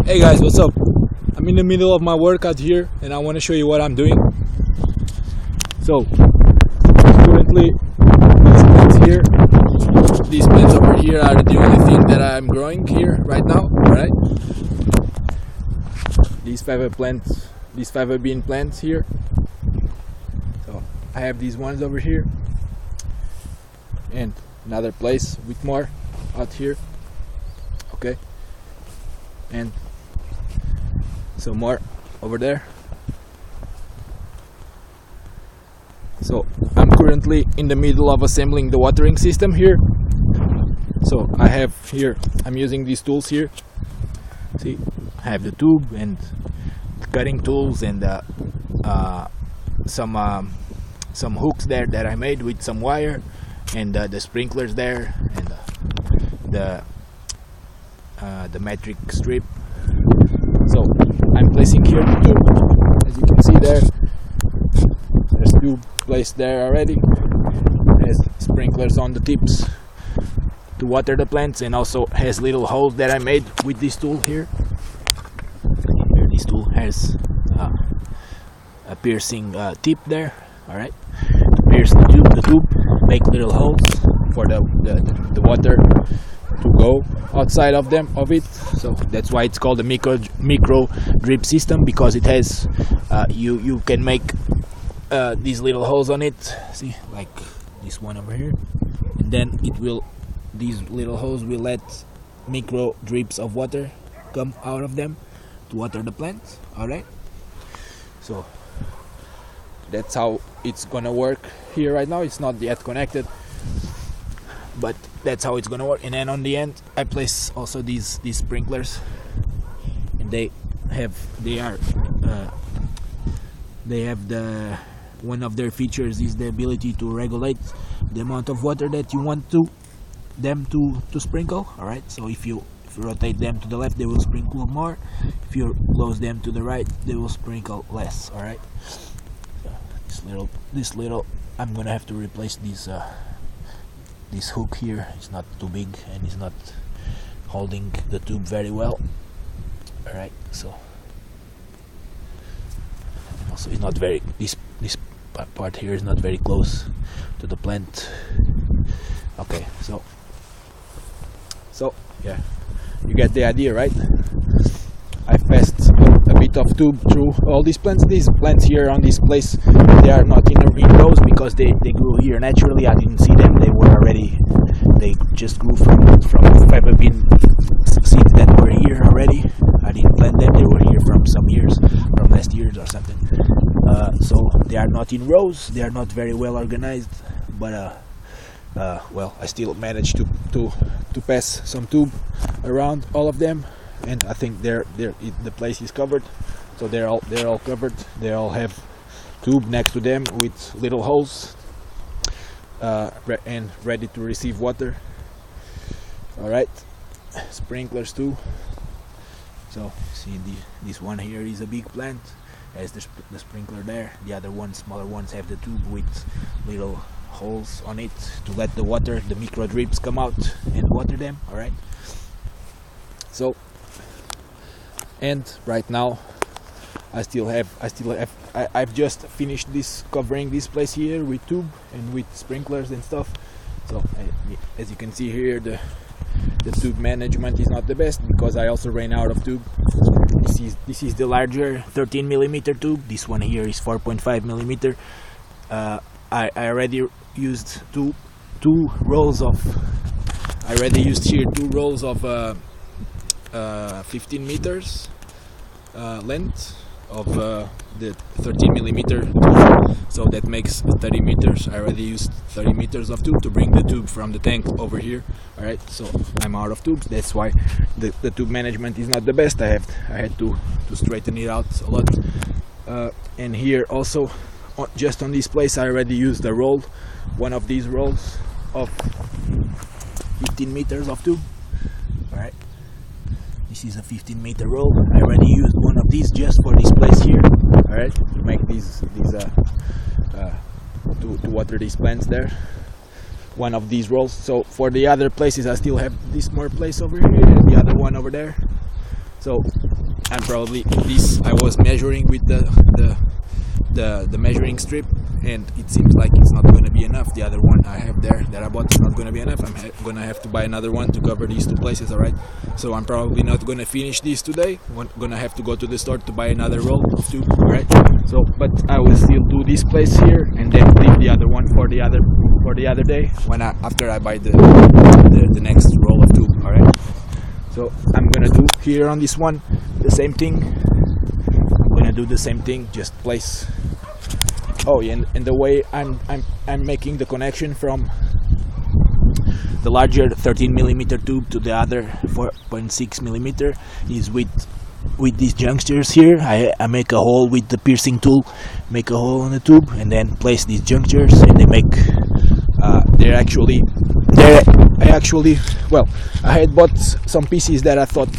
Hey guys, what's up? I'm in the middle of my workout here and I want to show you what I'm doing. So, currently these plants over here are the only thing that I'm growing here right now, alright? These fava bean plants here. So, I have these ones over here and another place with more out here, okay? And some more over there. So I'm currently in the middle of assembling the watering system here. So I'm using these tools here. See, I have the tube and the cutting tools and some hooks there that I made with some wire, and the sprinklers there, and the metric strip. So I'm placing here the tube. As you can see there's tube placed there already. Has sprinklers on the tips to water the plants, and also has little holes that I made with this tool here. Here this tool has a piercing tip there. All right, to pierce the tube, make little holes for the water to go outside of it. So that's why it's called a micro drip system, because it has you can make these little holes on it. See, like this one over here, and then these little holes will let micro drips of water come out of them to water the plants. All right, so that's how it's gonna work here right now. It's not yet connected, but that's how it's gonna work. And then on the end I place also these sprinklers, and they have the one of their features is the ability to regulate the amount of water that you want them to sprinkle. All right, so if you rotate them to the left, they will sprinkle more. If you close them to the right, they will sprinkle less. All right, so this little I'm gonna have to replace this hook here. It's not too big and it's not holding the tube very well. Alright, so also it's not very, this part here is not very close to the plant. Okay, so yeah, you get the idea, right? I've passed a bit of tube through all these plants. These plants here on this place, they are not in rows because they grew here naturally. I didn't see them. They just grew from fava bean seeds that were here already. I didn't plant them. They were here from last years or something. So they are not in rows. They are not very well organized, but well, I still managed to pass some tube around all of them. And I think the place is covered, so they're all covered. They all have tube next to them with little holes, and ready to receive water. All right, sprinklers too. So see, this one here is a big plant, has the sprinkler there. The other ones, smaller ones, have the tube with little holes on it to let the micro drips come out and water them. All right. So. And right now I've just finished covering this place here with tube and with sprinklers and stuff. So as you can see here, the tube management is not the best because I also ran out of tube. This is the larger 13mm tube. This one here is 4.5mm. I already used two rolls of 15 meters length of the 13mm, so that makes 30 meters. I already used 30 meters of tube to bring the tube from the tank over here. Alright, so I'm out of tubes. That's why the tube management is not the best. I had to straighten it out a lot. And here also, just on this place, I already used a roll, one of these rolls of 15 meters of tube. Alright, this is a 15-meter roll. I already used one of these just for this place here. Alright, to make these to water these plants there. One of these rolls. So for the other places, I still have this more place over here and the other one over there. So I'm probably this. I was measuring with the measuring strip, and it seems like it's not going to be enough. The other one I have there that I bought is not going to be enough. I'm going to have to buy another one to cover these two places. All right, so I'm probably not going to finish this today. I'm going to have to go to the store to buy another roll of tube. All right, so but I will still do this place here and then leave the other one for the other day after I buy the next roll of tube. All right, so I'm gonna do here on this one the same thing. I'm gonna do the same thing, just place. Oh yeah, and the way I'm making the connection from the larger 13mm tube to the other 4.6mm is with these junctures here. I make a hole with the piercing tool, make a hole in the tube, and then place these junctures, and they make well, I had bought some pieces that I thought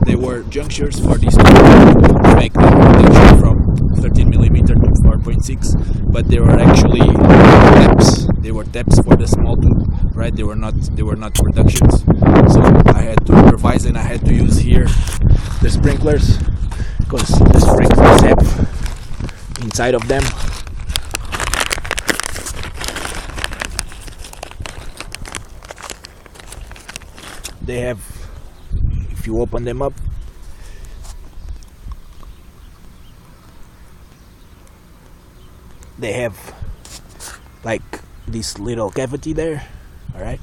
they were junctures for this tube to make the reduction from 13mm to 4.6, but they were actually taps. They were taps for the small tube, right? They were not reductions. So I had to improvise, and I had to use here the sprinklers, because the sprinklers have inside of them they have, if you open them up, they have like this little cavity there, all right,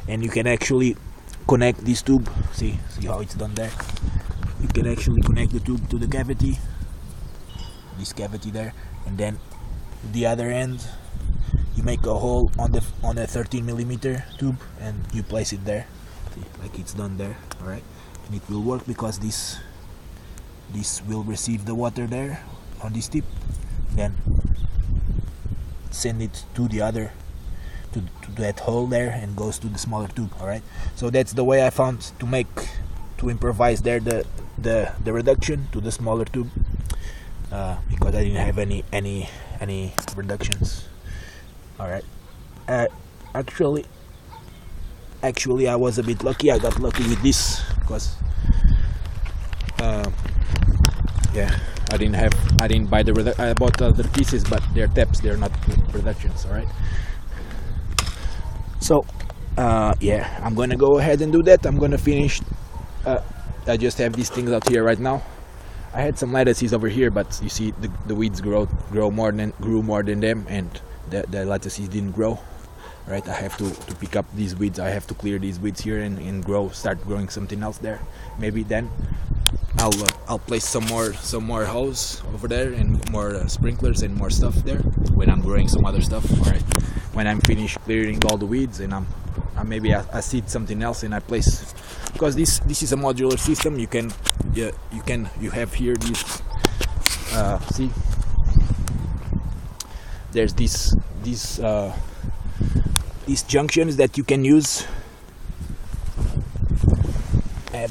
and you can actually connect this tube. See how it's done there. You can actually connect the tube to the cavity, this cavity there, and then the other end you make a hole on the 13mm tube and you place it there. See, like it's done there, all right, and it will work because this will receive the water there on this tip, then send it to the other to that hole there and goes to the smaller tube. All right, so that's the way I found to improvise there the reduction to the smaller tube, because I didn't have any reductions. All right, actually I was a bit lucky. I got lucky with this because yeah, I didn't buy I bought other pieces, but they're taps, they're not reductions. All right, so yeah, I'm gonna go ahead and do that. I'm gonna finish. I just have these things out here right now. I had some lettuces over here, but you see the weeds grew more than them, and the lettuces didn't grow. Right, I have to pick up these weeds. I have to clear these weeds here and start growing something else there. Maybe then I'll place some more hose over there and more sprinklers and more stuff there when I'm growing some other stuff. All right, when I'm finished clearing all the weeds, and maybe I seed something else and I place, because this is a modular system. You have here this see, there's these junctions that you can use. And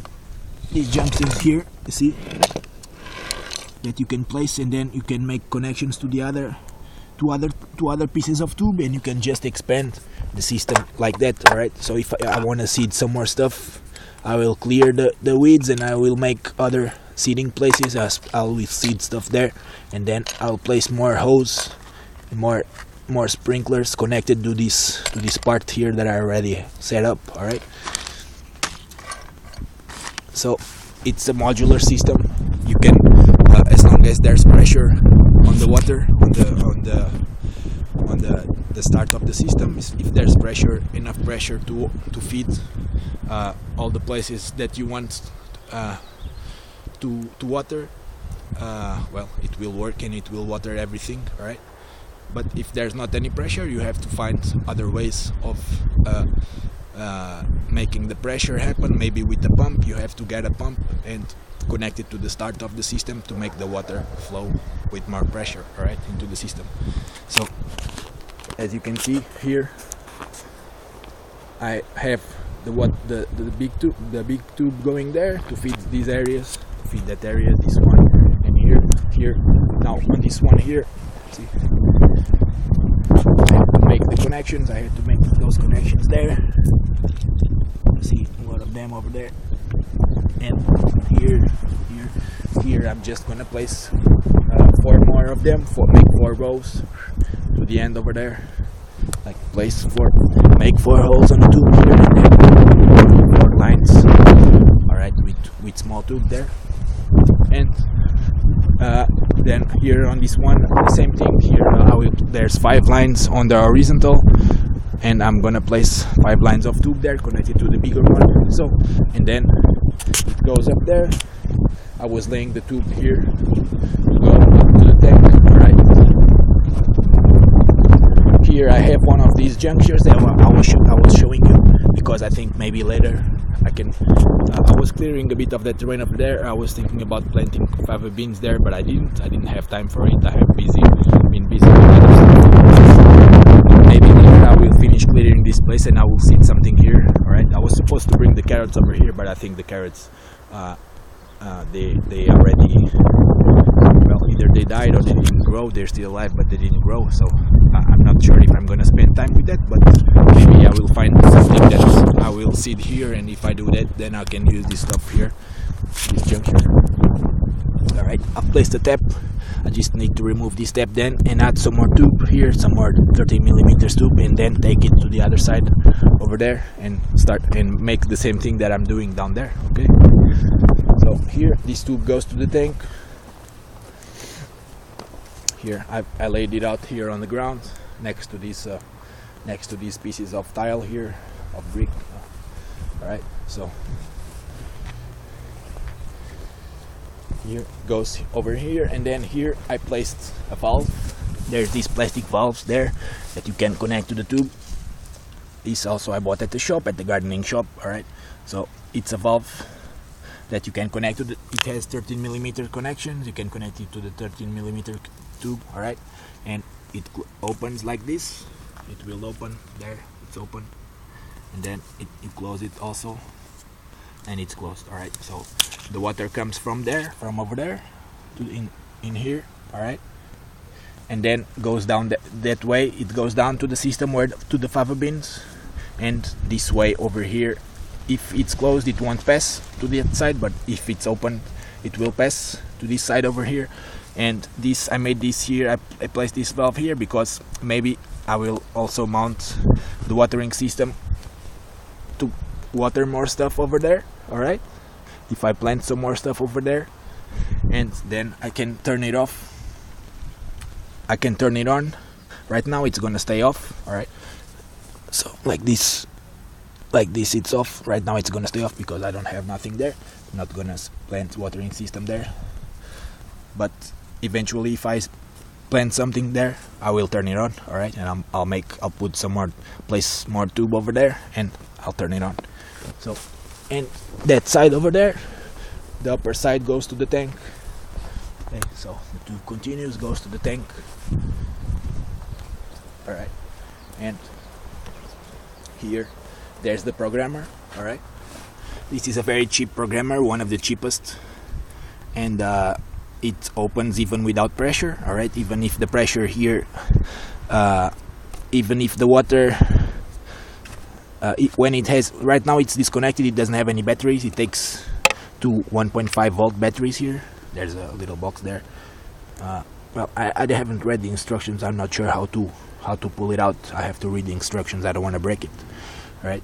these junctions here, you see, that you can place, and then you can make connections to the other pieces of tube, and you can just expand the system like that. All right, so if I want to seed some more stuff, I will clear the weeds and I will make other seeding places. I will seed stuff there, and then I'll place more hose and more sprinklers connected to this part here that I already set up. All right, so it's a modular system. You can as long as there's pressure on the water on the start of the system, if there's enough pressure to feed all the places that you want to water, well, it will work and it will water everything. All right, but if there's not any pressure, you have to find other ways of making the pressure happen. Maybe with the pump, you have to get a pump and connect it to the start of the system to make the water flow with more pressure, all right, into the system. So as you can see here, I have the big tube going there to feed these areas, to feed that area, this one, and here. Now on this one here, see, I have to make the connections. I have to make those connections there. See a lot of them over there. And here I'm just gonna place 4 more of them, make 4 rows to the end over there, like make 4 holes on the tube here, and then 4 lines, all right, with small tube there. And then here on this one, the same thing here. There's 5 lines on the horizontal, and I'm gonna place 5 lines of tube there connected to the bigger one. So, and then it goes up there. I was laying the tube here to go up to the tank. All right. Here I have one of these junctures that I was showing you, because I think maybe later I can. I was clearing a bit of that terrain over there. I was thinking about planting fava beans there, but I didn't have time for it. I have been busy with other stuff. Maybe later I will finish clearing this place and I will seed something here. All right. I was supposed to bring the carrots over here, but I think the carrots, they already, well, either they died or they didn't grow. They're still alive, but they didn't grow. So I'm not sure if I'm gonna spend time with that, but maybe I will find something that I will seed here, and if I do that, then I can use this stuff here, this juncture. All right, I've placed the tap. I just need to remove this tap then and add some more tube here, some more 30mm tube, and then take it to the other side over there and start and make the same thing that I'm doing down there. Okay, so here this tube goes to the tank. Here I laid it out here on the ground next to these pieces of tile here, of brick. All right, so here goes over here, and then here I placed a valve. There's these plastic valves there that you can connect to the tube. This also I bought at the shop, at the gardening shop. All right, so it's a valve that you can connect to it has 13mm connections. You can connect it to the 13mm tube. All right, and it opens like this. It will open there. It's open, and then you close it also, and it's closed. All right, so the water comes from over there to in here. All right, and then goes down that way. It goes down to the system to the fava beans, and this way over here. If it's closed, it won't pass to the side, but if it's open, it will pass to this side over here. And this, I made this here, I placed this valve here because maybe I will also mount the watering system to water more stuff over there. All right, if I plant some more stuff over there, and then I can turn it off, I can turn it on. Right now it's gonna stay off. All right, so like this it's off. Right now it's gonna stay off because I don't have nothing there. I'm not gonna plant watering system there, but eventually if I plant something there, I will turn it on. All right, and I'll put some more, place more tube over there, and I'll turn it on. So, and that side over there, the upper side goes to the tank. Okay, so the tube continues, goes to the tank. All right, and here there's the programmer. All right, this is a very cheap programmer, one of the cheapest, and it opens even without pressure. All right, even if the pressure here, even if the water, when it has, right now it's disconnected, it doesn't have any batteries. It takes two 1.5 volt batteries here. There's a little box there. Well, I haven't read the instructions. I'm not sure how to pull it out. I have to read the instructions. I don't want to break it. All right,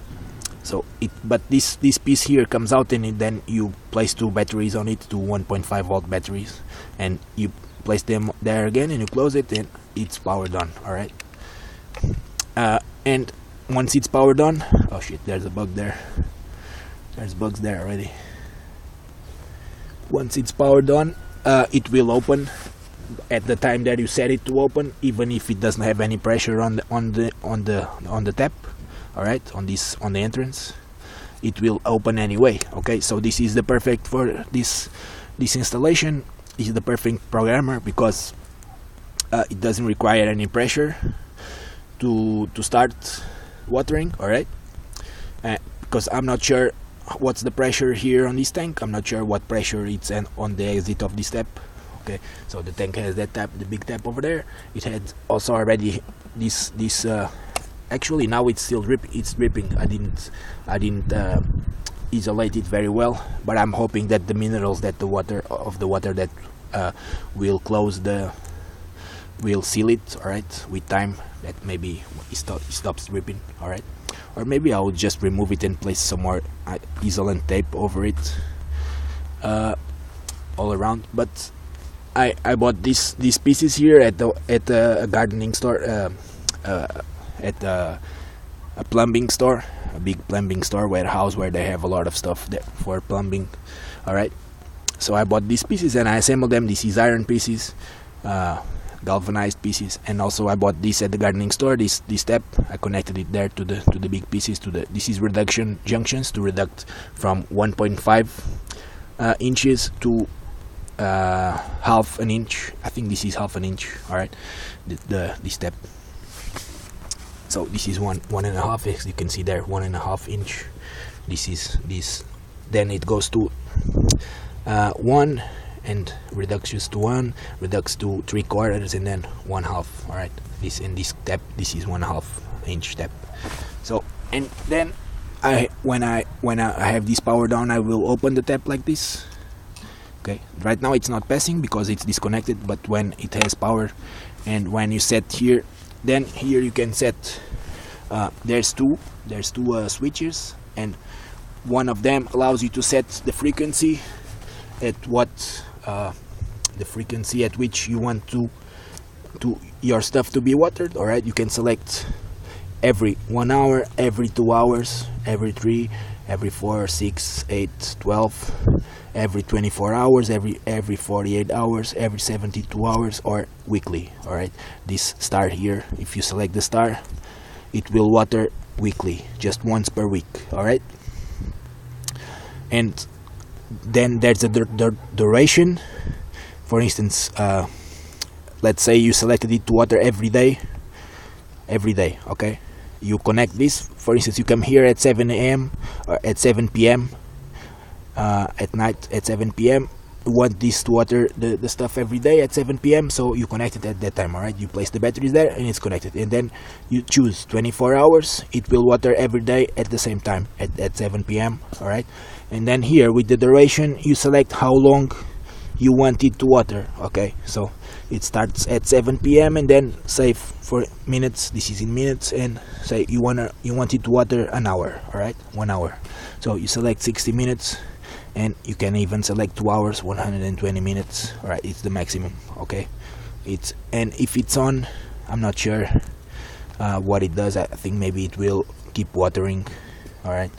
so but this piece here comes out, and then you place two batteries on it, two 1.5 volt batteries, and you place them there again, and you close it, and it's powered on. All right, and once it's powered on, oh shit, there's a bug there. There's bugs there already. Once it's powered on, it will open at the time that you set it to open, even if it doesn't have any pressure on the tap. All right, on the entrance, it will open anyway. Okay, so this is the perfect for this installation. This is the perfect programmer because it doesn't require any pressure to start watering. All right, because I'm not sure what's the pressure here on this tank. I'm not sure what pressure it's on the exit of this tap. Okay, so the tank has that tap, the big tap over there. It had also already this actually now it's still dripping. It's dripping. I didn't isolate it very well, but I'm hoping that the minerals that the water that will seal it, all right, with time, that maybe it stops dripping, all right. Or maybe I will just remove it and place some more isolant tape over it all around. But I bought these pieces here at a gardening store, at a plumbing store, a big plumbing store warehouse where they have a lot of stuff there for plumbing, all right. So I bought these pieces and I assembled them. This is iron pieces, galvanized pieces, and also I bought this at the gardening store. This step, I connected it there to the big pieces. This is reduction junctions to reduct from 1.5 inches to half an inch. I think this is half an inch. All right, the step. So this is 1.5, as you can see there, 1.5 inch. This is this. Then it goes to 1 and reduces to 1, reduces to 3/4, and then 1/2. All right, this in this step, this is 1.5 inch step. So, and then when I have this powered on, I will open the tap like this. Okay, right now it's not passing because it's disconnected, but when it has power, and when you set here, then here you can set there's two switches, and one of them allows you to set the frequency at the frequency at which you want to your stuff to be watered. All right, you can select every 1 hour, every 2 hours, every 3, every 4, 6, 8, 12, every 24 hours, every 48 hours, every 72 hours, or weekly. All right, this star here, if you select the star, it will water weekly, just once per week. All right, and then there's the duration. For instance, let's say you selected it to water every day, okay, you connect this. For instance, you come here at 7 a.m. or at 7 p.m. At night at 7 p.m. You want this to water the stuff every day at 7 p.m. so you connect it at that time. All right, you place the batteries there and it's connected, and then you choose 24 hours. It will water every day at the same time at 7 p.m. all right, and then here with the duration you select how long you want it to water. Okay, so it starts at 7 p.m. and then say for minutes, this is in minutes, and say you want it to water an hour. All right, 1 hour, so you select 60 minutes, and you can even select 2 hours, 120 minutes. All right, it's the maximum. Okay, and if it's on, I'm not sure what it does. I think maybe it will keep watering. All right,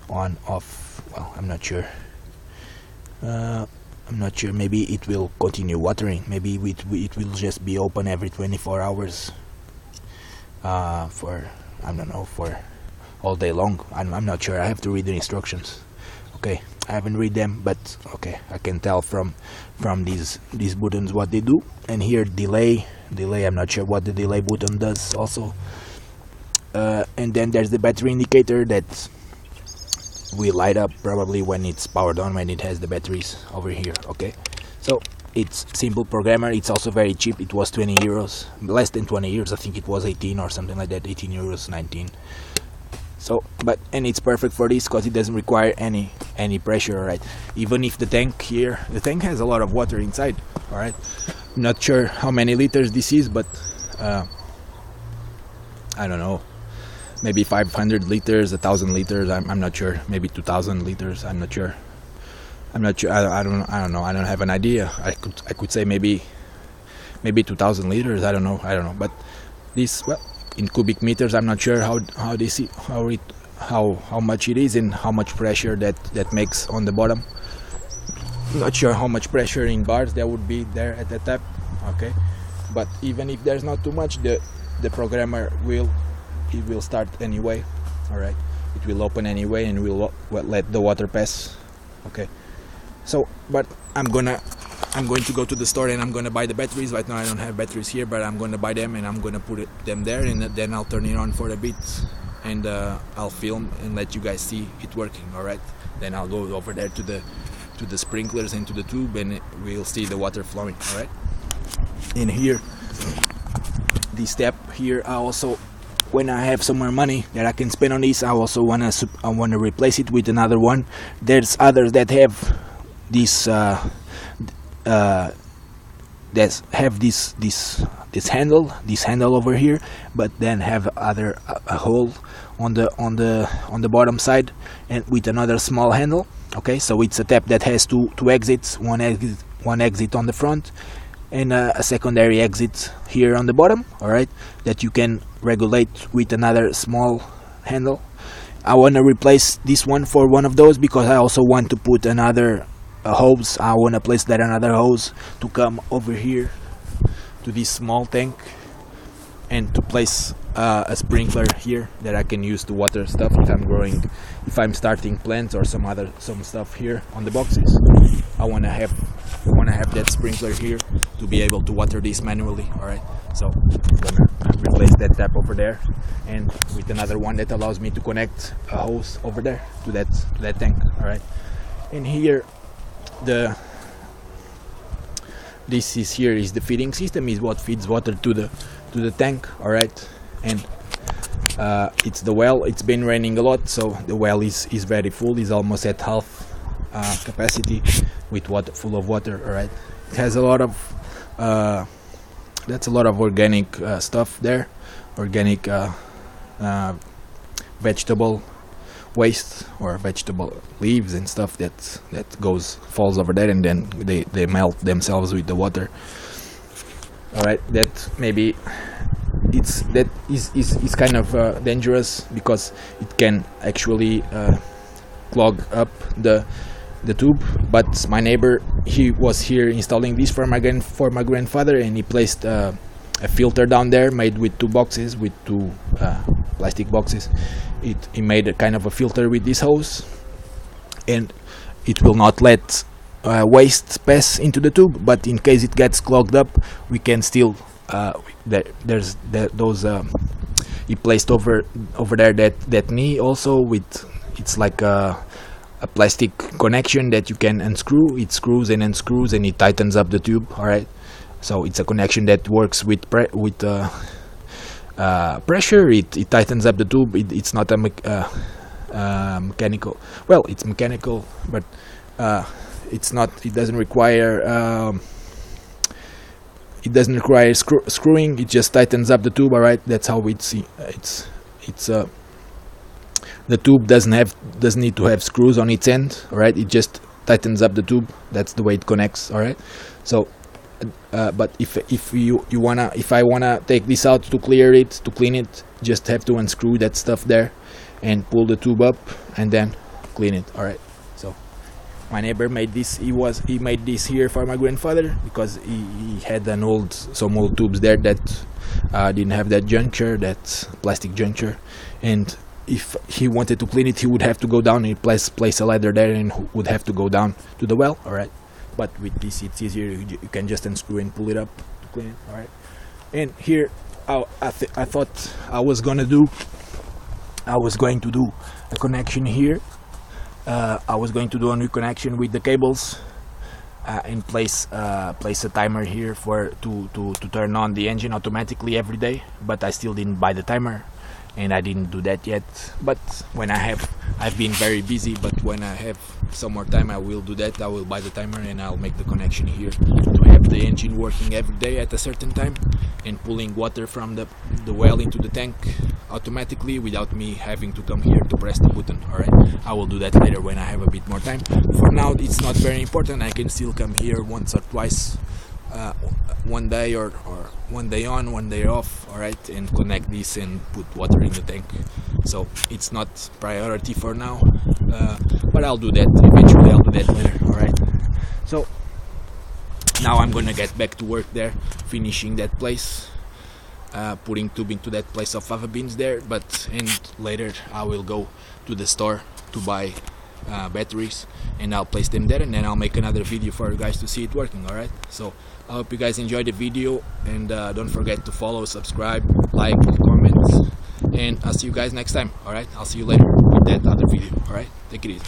on, off, well, I'm not sure. Maybe it will continue watering. Maybe it will just be open every 24 hours for, I don't know, for all day long. I'm not sure. I have to read the instructions. Okay, I haven't read them, but okay, I can tell from these buttons what they do. And here delay, I'm not sure what the delay button does also. And then there's the battery indicator that will light up probably when it's powered on, when it has the batteries over here. Okay, so it's simple programmer. It's also very cheap. It was 20 euros, less than 20 euros. I think it was 18 or something like that, 18 euros, 19. So, and it's perfect for this because it doesn't require any pressure. All right, even if the tank has a lot of water inside. All right, I'm not sure how many liters this is, but I don't know, maybe 500 liters, 1,000 liters. I'm not sure. Maybe 2,000 liters. I'm not sure. I don't know. I don't have an idea. I could say maybe 2,000 liters. I don't know. But this, well, in cubic meters, I'm not sure how much it is and how much pressure that makes on the bottom. I'm not sure how much pressure in bars there would be there at the top. Okay, but even if there's not too much, the programmer will start anyway. All right, it will open anyway and will let the water pass. Okay, so but I'm going to go to the store and I'm gonna buy the batteries. Right now I don't have batteries here, but I'm gonna buy them and I'm gonna put them there, and then I'll turn it on for a bit, and I'll film and let you guys see it working. All right, then I'll go over there to the sprinklers and to the tube, and we'll see the water flowing. All right, in here, this step here, I also when I have some more money that I can spend on this, I also wanna replace it with another one. There's others that have this that have this handle over here, but then have a hole on the bottom side, and with another small handle. Okay, so it's a tap that has two exits, one exit on the front and a secondary exit here on the bottom, all right, that you can regulate with another small handle. I want to replace this one for one of those because I also want to put another hose. I want to place that another hose to come over here to this small tank and to place a sprinkler here that I can use to water stuff if I'm starting plants or some stuff here on the boxes. I want to have that sprinkler here to be able to water this manually. All right, so I'm gonna replace that tap over there and with another one that allows me to connect a hose over there to that tank. All right, and here this is the feeding system, is what feeds water to the tank. All right, and it's the well. It's been raining a lot, so the well is very full. It's almost at half capacity with water, full of water. All right, it has a lot of that's a lot of organic stuff there, organic vegetable waste or vegetable leaves and stuff that falls over there, and then they melt themselves with the water. All right, that maybe is kind of dangerous because it can actually clog up the tube. But my neighbor, he was here installing this for my grandfather, and he placed a filter down there made with two plastic boxes. He made a kind of a filter with this hose, and it will not let waste pass into the tube, but in case it gets clogged up, we can still there's those he placed over there that knee also with, it's like a plastic connection that you can unscrew. It screws and unscrews and it tightens up the tube. All right, so it's a connection that works with pressure. It tightens up the tube. It's not a mechanical, well, it's mechanical, but it's not, it doesn't require screwing. It just tightens up the tube. All right, that's how it's the tube doesn't need to have screws on its end. All right, it just tightens up the tube. That's the way it connects. All right, so but if I wanna take this out to clean it, just have to unscrew that stuff there and pull the tube up and then clean it. All right, so my neighbor made this. He made this here for my grandfather because he had some old tubes there that didn't have that juncture, that plastic juncture, and if he wanted to clean it, he would have to go down and place a ladder there and would have to go down to the well. All right, but with this it's easier. You can just unscrew and pull it up to clean it. All right, and here I thought I was going to do a connection here. I was going to do a new connection with the cables and place a timer here to turn on the engine automatically every day, but I still didn't buy the timer and I didn't do that yet. But when I've been very busy, but when I have some more time I will do that. I will buy the timer and I'll make the connection here to have the engine working every day at a certain time and pulling water from the well into the tank automatically without me having to come here to press the button. Alright, I will do that later when I have a bit more time. For now it's not very important. I can still come here once or twice, one day or one day on, one day off. Alright, and connect this and put water in the tank. So it's not priority for now, but I'll do that eventually. I'll do that later. Alright, so now I'm gonna get back to work there, finishing that place, putting tube into that place of fava beans there. And later I will go to the store to buy batteries and I'll place them there, and then I'll make another video for you guys to see it working. Alright, so I hope you guys enjoyed the video, and don't forget to follow, subscribe, like, comment, and I'll see you guys next time. Alright, I'll see you later with that other video. Alright, take it easy.